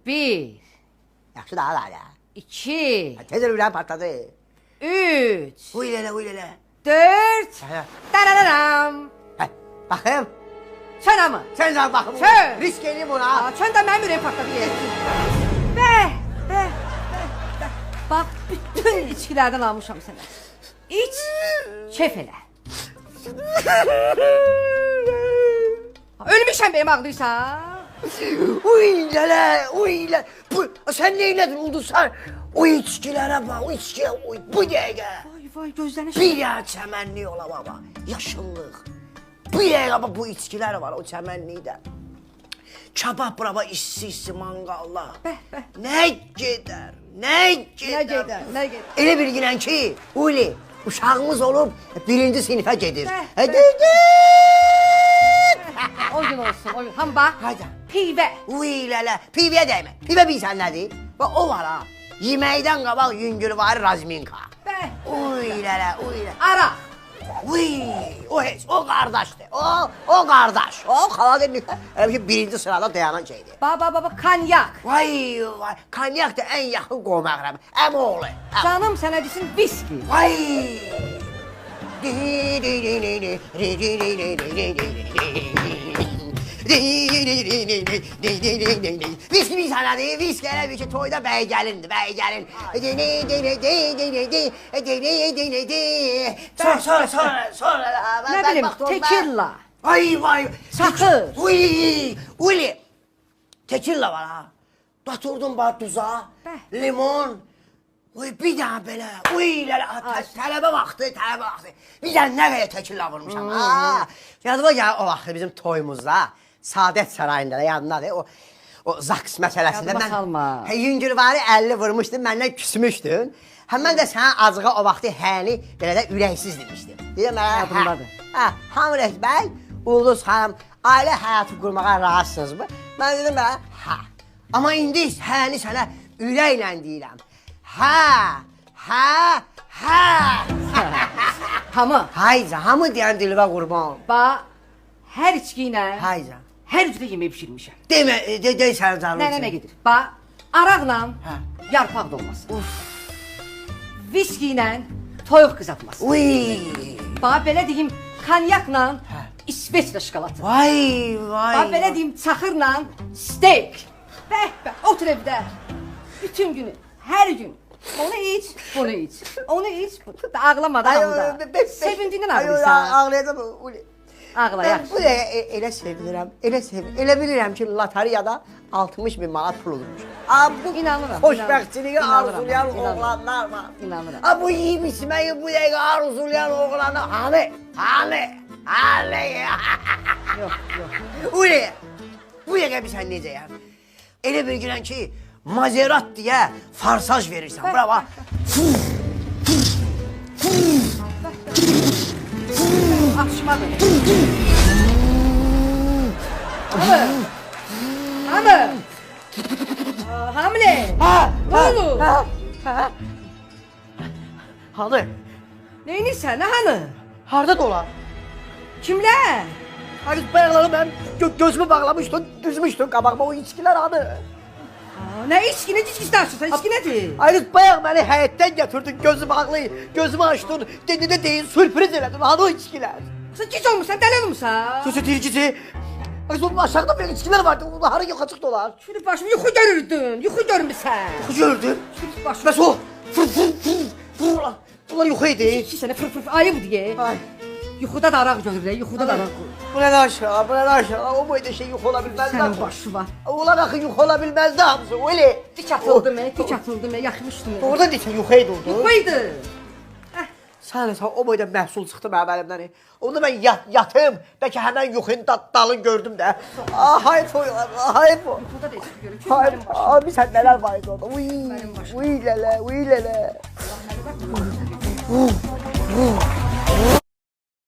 Bir, Yaxşı daha da ya. iki, Tezir ürən partladı. üç, Uy elə. dört, Hə. dararam. Hə. Baxım. Sen ama. Sən sən baxım. Sən. Risk eləyim ona. Aa, sen de benim ürəyim patladı. Be. Bak bütün içkilerden almışam sana. İç, keyf elə. Ölmüşəm benim ağlıysan. Uy lələ. Sən neylədin ulduzlar? O içkilərə bax, o içkiyə. Bu dəqiqə. Vay gözlərini Bir yer çəmənlik ola baba. Yaşıllıq. Bir dəqiqə bax, bu içkilər var o çəmənlikdə. Kabab brava issi manqallar. Nə gedər? Elə bilginən ki, Uli, uşağımız olub birinci sinifə gedir. O gün olsun, o gün. Ham bax, Hayda. pivə. Uy lələ, pivəyə dəymə. Pivə bilsən nədir? Bax, o var ha. Yeməkdən qabaq yüngülvari razminka. Uy lələ. Araq. Uy, o heç, o qardaşdır. O qardaş. O xaladır. Elə ki, birinci sırada dayanan şeydir. Baba, kanyak. Vay, konyak da ən yaxın qomaq rəmi. Əmoğlu. Canım sənə desin viski. Vay. Viski bir sanadır, viski elə bir ki, toyda bəy gəlindir, bəy gəlin. Sonra. Nə bilim, tekilla. Vay. Çaxır. Uli. Tekilla var ha. Baturdun bax duza, limon. Uy, bir dənə belə, tələbə vaxtı. Bir dənə nə qədər tekilla vurmuşam. Yadıma gəl o vaxtı bizim toyumuzda, Saadət Sarayında da yadındadır. O zaks məsələsində Yadıma salma. Yüngülvari 50 vurmuşdun, məndən küsmüşdün. Mən də sənə azıqa o vaxtı həni belə də ürəksiz demişdim. Yadımdadır. Hamilət bəy, Ulduz xanım, ailə həyatı qurmağa razısınızmı? Mən dedim belə, hə. Amma indi həni sənə ürəklə deyirəm. Hə. Hamı. Hayca, hamı deyən dilvə qurban. Bax, hər içki ilə, Hayca. hər üzrə yemək pişirmişəm. Demə, dey sən canım. Nə gedir? Bax, araqla yarpaq dolması. Viski ilə toyuq qızartması. Uy. Bax, belə deyim, kanyakla İsveçrə şokolatı. Vay. Bax, belə deyim, çaxırla steak. Bəh, otur evdə. Bütün günü, hər gün. Onu iç, bunu iç. Onu iç, bunu. Ağlamadan hamıda. Sevincindən ağlayırsan. Ağlayacam. Ağla, yaxşı. Bu elə sevinirəm, elə bilirəm ki, lotariyada 60.000 manat pul olmuş. İnanıram. Xoşbəxtçiliyi arzulayan oğlanlar var. İnanıram. Bu yiyib içməyi, bu dəqiqə arzulayan oğlanı Hani? Yox. Uli, bu dəqiqə bir sən necə yəni? Elə bilirəm ki, Mazerat deyə farsaj verirsən. Bravo. Atışmadır. Hamile. Ne olur? Hanı? Neynirsən, nə hanı? Harda dolar? Kimlər? Hani bayaqları mən gözümü bağlamışdın, düzmüşdün qabağıma o içkilər hanı? Nə içki, nə içkisi açırsan, içki nədir? Ayrıca bayaq məni həyətdən gətirdin, gözümü ağlayı, gözümü açdın, dedi deyin, sürpriz elədin, hanı o içkilər? Sən gic olmuşsan, dəli olmuşsan. Sözü deyircici, onun aşağıda belə içkilər vardı, onları yoxacıq dolar. Şurada başımı yuxu görürdün, yuxu görmüsən. Yuxu gördün? Şurada başımı... Bəs o, fır, bunlar yuxu idi. İki sənə fır, ayı bu deyə. Ay. Yuxuda da araq görürlər, yuxuda da araq. Bu nə aşağı, o boyda şey yuxu ola bilməzdi. Sənin başı var. Onlar axı yuxu ola bilməzdi hamısı, öyle. Dik atıldı mı, yaxmışdım. Orada deyəsən yuxu idi oldu. Yuxu idi. Sən o boyda məhsul çıxdı mənim əlimdən. Onda mən yatım, bəlkə həmən yuxunun dalını gördüm də. Hayf o. Yuxuda da içki görür. Hayf, abi sən nələr var idi orada. Mənim başım. Uy lələ.